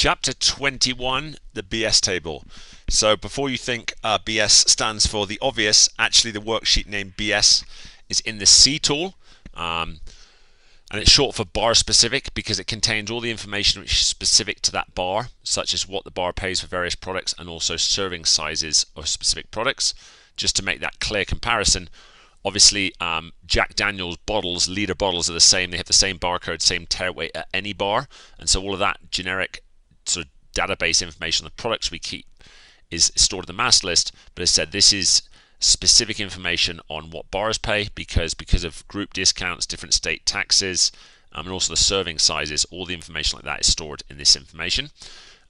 Chapter 21, the BS table. So before you think BS stands for the obvious, actually the worksheet name BS is in the C tool, and it's short for bar specific because it contains all the information which is specific to that bar, such as what the bar pays for various products and also serving sizes of specific products. Just to make that clear comparison, obviously Jack Daniel's bottles, liter bottles, are the same. They have the same barcode, same tare weight at any bar, and so all of that generic sort of database information on the products we keep is stored in the master list. But as I said, this is specific information on what bars pay because of group discounts, different state taxes, and also the serving sizes. All the information like that is stored in this information.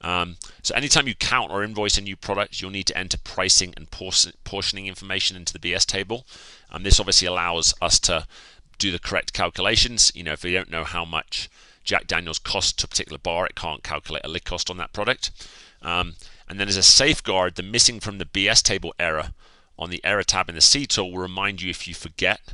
So anytime you count or invoice a new product, you'll need to enter pricing and portioning information into the BS table. This obviously allows us to do the correct calculations. You know, if we don't know how much Jack Daniel's cost to a particular bar, it can't calculate a lick cost on that product. And then as a safeguard, the missing from the BS table error on the error tab in the C tool will remind you if you forget.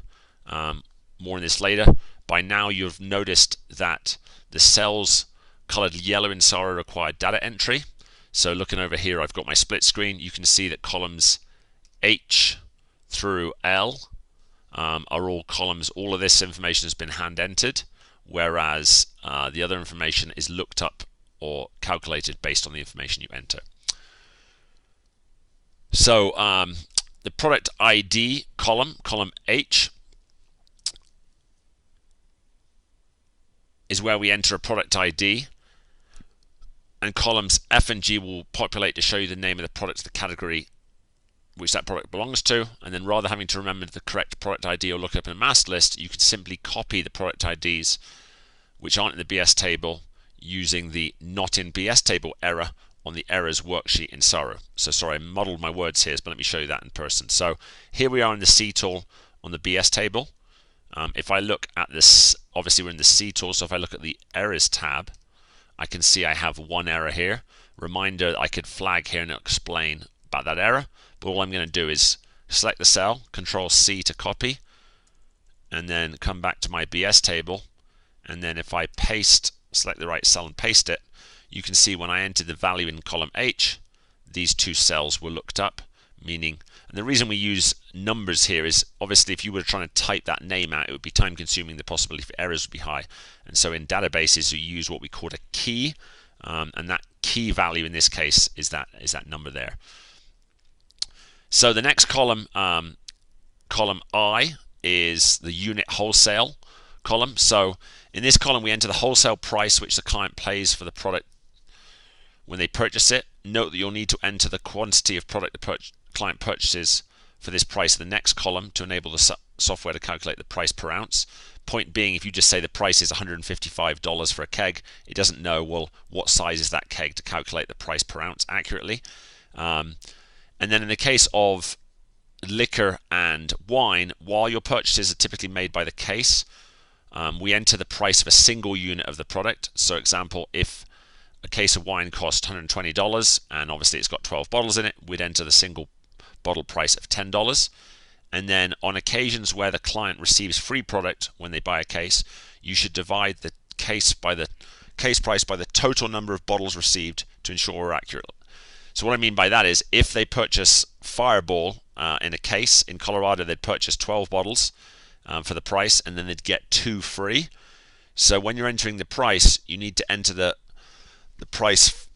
More on this later. By now you've noticed that the cells colored yellow in SARA require data entry. So looking over here, I've got my split screen. You can see that columns H through L are all columns. All of this information has been hand entered, whereas the other information is looked up or calculated based on the information you enter. So the product ID column H, is where we enter a product ID, and columns F and G will populate to show you the name of the product, the category which that product belongs to. And then rather than having to remember the correct product ID or look up in a master list, you can simply copy the product IDs which aren't in the BS table using the not in BS table error on the errors worksheet in SARA. So sorry, I muddled my words here, but let me show you that in person. So here we are in the C tool on the BS table. If I look at this, obviously we're in the C tool, so if I look at the errors tab, I can see I have one error here. Reminder, I could flag here and explain about that error, but all I'm going to do is select the cell, Control C to copy, and then come back to my BS table, and then if I paste, select the right cell and paste it, you can see when I entered the value in column H, these two cells were looked up, meaning, and the reason we use numbers here is obviously if you were trying to type that name out, it would be time consuming, the possibility for errors would be high. And so in databases, we use what we call a key, and that key value in this case is that number there. So the next column, column I, is the unit wholesale column. So in this column, we enter the wholesale price which the client pays for the product when they purchase it. Note that you'll need to enter the quantity of product the client purchases for this price in the next column to enable the software to calculate the price per ounce. Point being, if you just say the price is $155 for a keg, it doesn't know, well, what size is that keg to calculate the price per ounce accurately. And then in the case of liquor and wine, while your purchases are typically made by the case, we enter the price of a single unit of the product. So example, if a case of wine costs $120 and obviously it's got 12 bottles in it, we'd enter the single bottle price of $10. And then on occasions where the client receives free product when they buy a case, you should divide the case price by the total number of bottles received to ensure we're accurate. So what I mean by that is if they purchase Fireball in a case, in Colorado they'd purchase 12 bottles for the price, and then they'd get 2 free. So when you're entering the price, you need to enter the price,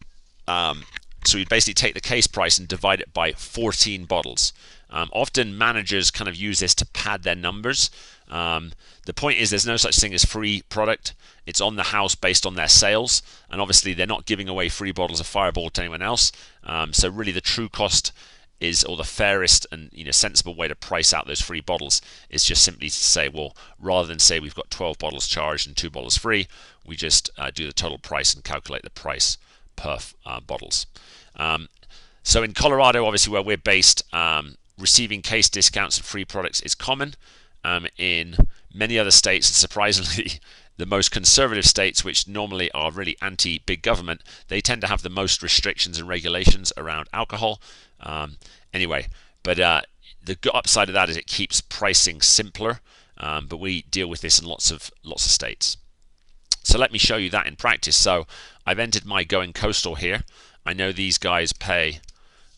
so you'd basically take the case price and divide it by 14 bottles. Often managers kind of use this to pad their numbers. The point is there's no such thing as free product. It's on the house based on their sales, and obviously they're not giving away free bottles of Fireball to anyone else. So really the true cost is, or the fairest and sensible way to price out those free bottles is just simply to say, well, rather than say we've got 12 bottles charged and 2 bottles free, we just do the total price and calculate the price per bottles. So in Colorado, obviously where we're based, receiving case discounts and free products is common. In many other states, and surprisingly the most conservative states, which normally are really anti-big government, they tend to have the most restrictions and regulations around alcohol. Anyway, but the upside of that is it keeps pricing simpler, but we deal with this in lots of states. So let me show you that in practice. So I've entered my Going Coastal here. I know these guys pay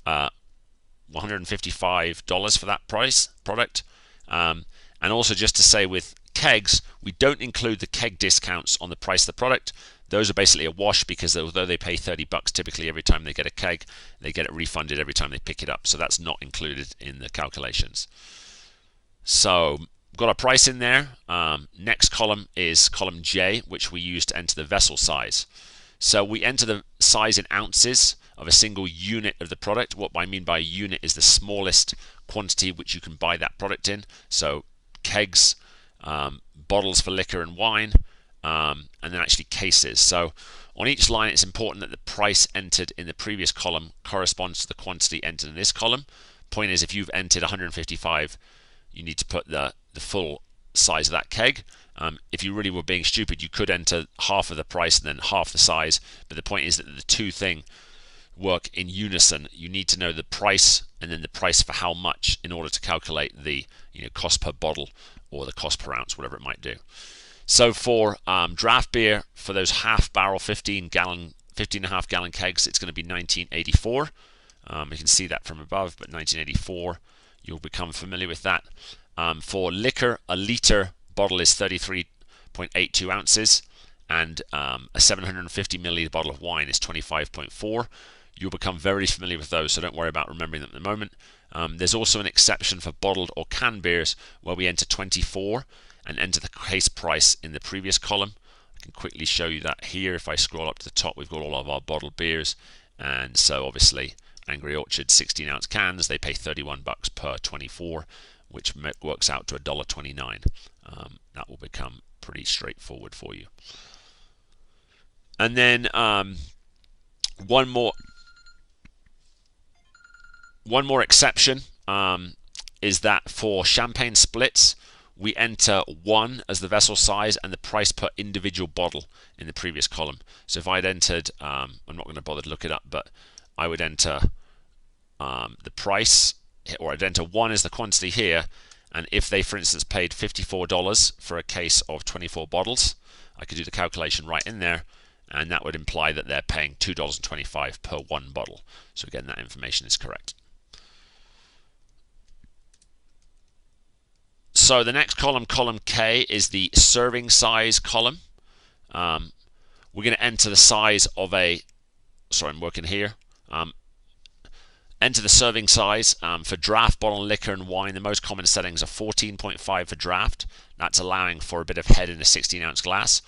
$155 for that product. And also just to say, with kegs, we don't include the keg discounts on the price of the product. Those are basically a wash, because although they pay $30 typically every time they get a keg, they get it refunded every time they pick it up. So that's not included in the calculations. So got our price in there. Next column is column J, which we use to enter the vessel size. So we enter the size in ounces of a single unit of the product. What I mean by a unit is the smallest quantity which you can buy that product in. So kegs, bottles for liquor and wine, and then actually cases. So on each line, it's important that the price entered in the previous column corresponds to the quantity entered in this column. Point is, if you've entered 155, you need to put the full size of that keg. If you really were being stupid, you could enter half of the price and then half the size. But the point is that the two things work in unison. You need to know the price and then the price for how much in order to calculate the cost per bottle or the cost per ounce, whatever it might do. So for draft beer, for those half barrel 15.5 gallon kegs, it's going to be $19.84. You can see that from above, but $19.84, you'll become familiar with that. For liquor, a litre bottle is 33.82 ounces, and a 750 milliliter bottle of wine is 25.4. You'll become very familiar with those, so don't worry about remembering them at the moment. There's also an exception for bottled or canned beers, where we enter 24 and enter the case price in the previous column. I can quickly show you that here. If I scroll up to the top, we've got all of our bottled beers, and so obviously Angry Orchard 16-ounce cans, they pay $31 per 24, which works out to $1.29. That will become pretty straightforward for you. And then one more exception is that for champagne splits, we enter 1 as the vessel size and the price per individual bottle in the previous column. So if I'd entered, I'm not going to bother to look it up, but I would enter the price, or I'd enter 1 as the quantity here, and if they, for instance, paid $54 for a case of 24 bottles, I could do the calculation right in there, and that would imply that they're paying $2.25 per 1 bottle. So again, that information is correct. So the next column, column K, is the serving size column. We're going to enter the size of a, sorry, I'm working here. Enter the serving size for draft, bottle, liquor, and wine. The most common settings are 14.5 for draft. That's allowing for a bit of head in a 16-ounce glass.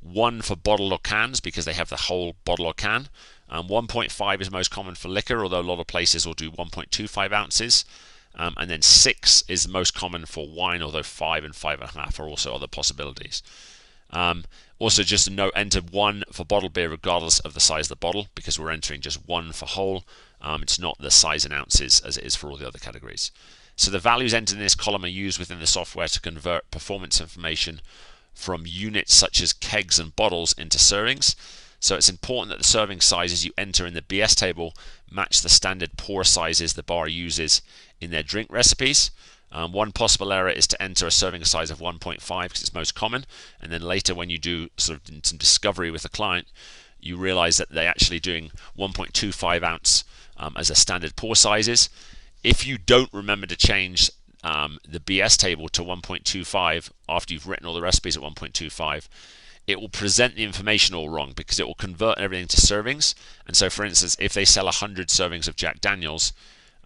1 for bottle or cans, because they have the whole bottle or can. 1.5 is most common for liquor, although a lot of places will do 1.25 ounces. And then 6 is most common for wine, although 5 and 5.5 are also other possibilities. Also, just a note, enter 1 for bottled beer regardless of the size of the bottle, because we're entering just 1 for whole. It's not the size in ounces as it is for all the other categories. So the values entered in this column are used within the software to convert performance information from units such as kegs and bottles into servings. So it's important that the serving sizes you enter in the BS table match the standard pour sizes the bar uses in their drink recipes. One possible error is to enter a serving size of 1.5 because it's most common, and then later when you do sort of some discovery with the client, you realize that they're actually doing 1.25 ounce as a standard pour sizes. If you don't remember to change the BS table to 1.25 after you've written all the recipes at 1.25, it will present the information all wrong because it will convert everything to servings. And so, for instance, if they sell 100 servings of Jack Daniels,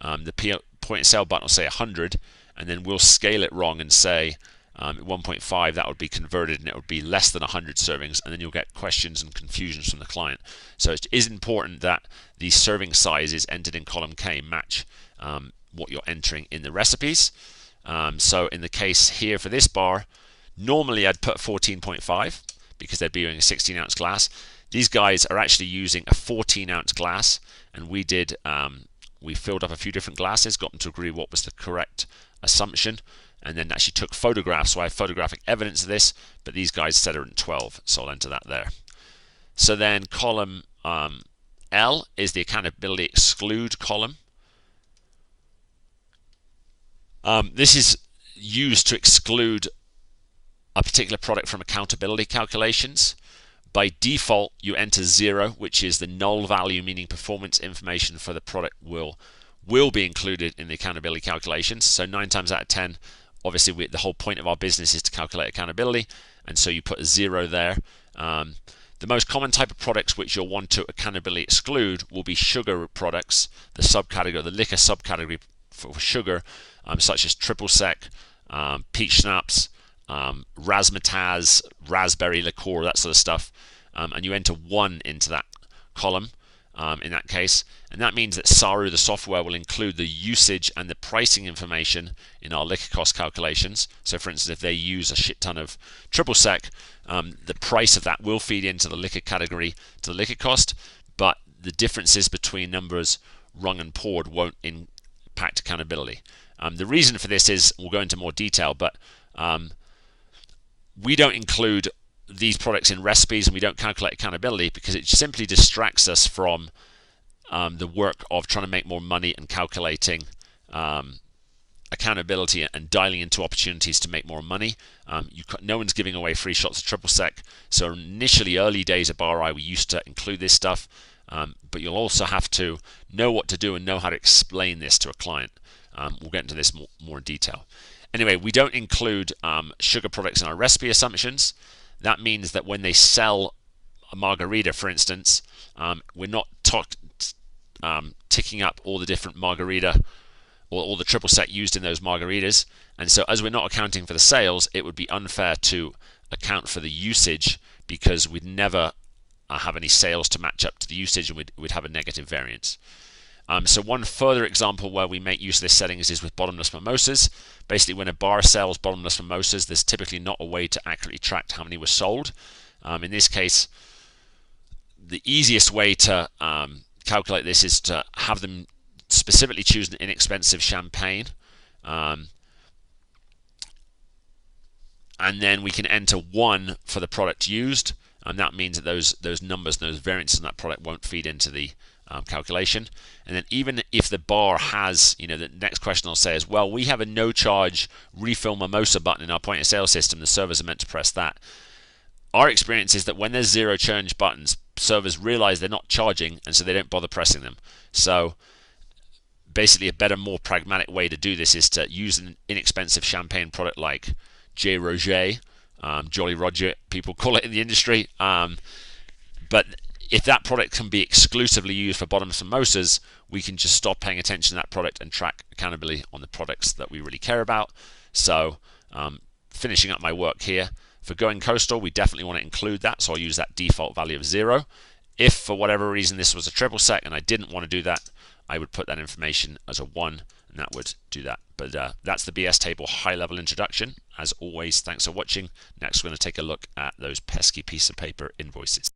the point of sale button will say 100, and then we'll scale it wrong and say 1.5, that would be converted and it would be less than 100 servings, and then you'll get questions and confusions from the client. So it is important that the serving sizes entered in column K match what you're entering in the recipes. So in the case here for this bar, normally I'd put 14.5 because they'd be using a 16-ounce glass. These guys are actually using a 14-ounce glass, and we filled up a few different glasses, got them to agree what was the correct assumption, and then actually took photographs, so I have photographic evidence of this, but these guys said it in 12, so I'll enter that there. So then column L is the accountability exclude column. This is used to exclude a particular product from accountability calculations. By default, you enter 0, which is the null value, meaning performance information for the product will be included in the accountability calculations. So 9 times out of 10, obviously the whole point of our business is to calculate accountability, and so you put a 0 there. The most common type of products which you'll want to accountability exclude will be sugar products, the subcategory, the liquor subcategory for sugar, such as triple sec, peach schnapps, razzmatazz, raspberry liqueur, that sort of stuff, and you enter 1 into that column in that case, and that means that Saru, the software, will include the usage and the pricing information in our liquor cost calculations. So for instance, if they use a shit ton of triple sec, the price of that will feed into the liquor category to the liquor cost, but the differences between numbers wrung and poured won't impact accountability. The reason for this is, we'll go into more detail, but we don't include these products in recipes and we don't calculate accountability because it simply distracts us from the work of trying to make more money and calculating accountability and dialing into opportunities to make more money. No one's giving away free shots of triple sec, so initially, early days of BRI, we used to include this stuff, but you'll also have to know what to do and know how to explain this to a client. We'll get into this more in detail. Anyway, we don't include sugar products in our recipe assumptions. That means that when they sell a margarita, for instance, we're not ticking up all the different margarita or all the triple sec used in those margaritas. And so as we're not accounting for the sales, it would be unfair to account for the usage because we'd never have any sales to match up to the usage, and we'd have a negative variance. So one further example where we make use of this settings is with bottomless mimosas. Basically, when a bar sells bottomless mimosas, there's typically not a way to accurately track how many were sold. In this case, the easiest way to calculate this is to have them specifically choose an inexpensive champagne, and then we can enter 1 for the product used, and that means that those numbers, those variances in that product won't feed into the calculation. And then even if the bar has, the next question I'll say is, well, we have a no charge refill mimosa button in our point of sale system, the servers are meant to press that. Our experience is that when there's zero charge buttons, servers realize they're not charging, and so they don't bother pressing them. So basically a better, more pragmatic way to do this is to use an inexpensive champagne product like J. Roget, Jolly Roger, people call it in the industry. But if that product can be exclusively used for bottomless mimosas, we can just stop paying attention to that product and track accountability on the products that we really care about. So finishing up my work here, for going coastal, we definitely want to include that, so I'll use that default value of 0. If for whatever reason this was a triple sec and I didn't want to do that, I would put that information as a 1, and that would do that. But that's the BS table high-level introduction. As always, thanks for watching. Next, we're going to take a look at those pesky piece of paper invoices.